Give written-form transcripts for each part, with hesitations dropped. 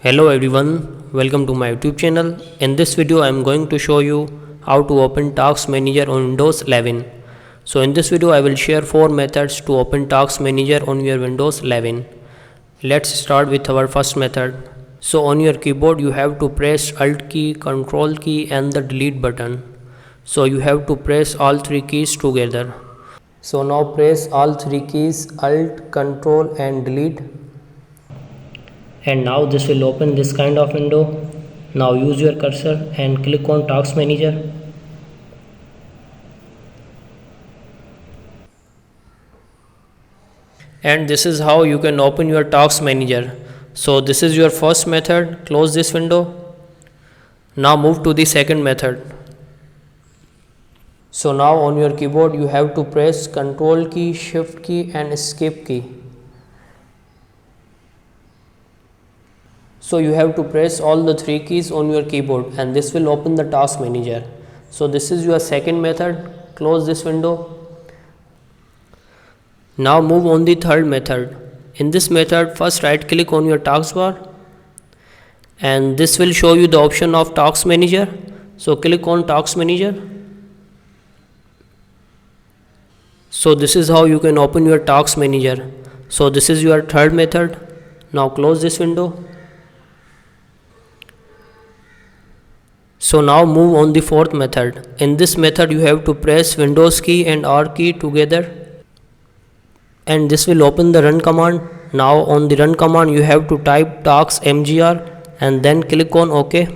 Hello everyone, welcome to my YouTube channel. In this video I am going to show you how to open Task Manager on Windows 11. So in this video I will share 4 methods to open Task Manager on your Windows 11. Let's start with our first method. So on your keyboard you have to press Alt key, Control key and the delete button. So you have to press all 3 keys together. So now press all 3 keys Alt, Control and delete. And now this will open this kind of window. Now use your cursor and click on Task Manager. And this is how you can open your Task Manager. So this is your first method. Close this window. Now move to the second method. So now on your keyboard you have to press Control key, Shift key and Escape key. So you have to press all the 3 keys on your keyboard and this will open the Task Manager. So this is your second method. Close this window. Now move on the third method. In this method first right click on your taskbar and this will show you the option of Task Manager. So click on Task Manager. So this is how you can open your Task Manager. So this is your third method. Now close this window. So now move on the fourth method. In this method you have to press Windows key and R key together and this will open the run command. Now on the run command you have to type task mgr and then click on OK.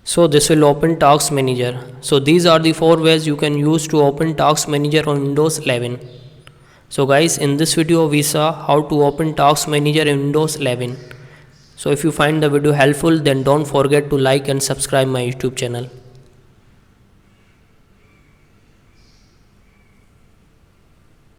So this will open Task Manager. So these are the 4 ways you can use to open Task Manager on Windows 11. So guys, in this video we saw how to open Task Manager in Windows 11. So if you find the video helpful, then don't forget to like and subscribe my YouTube channel.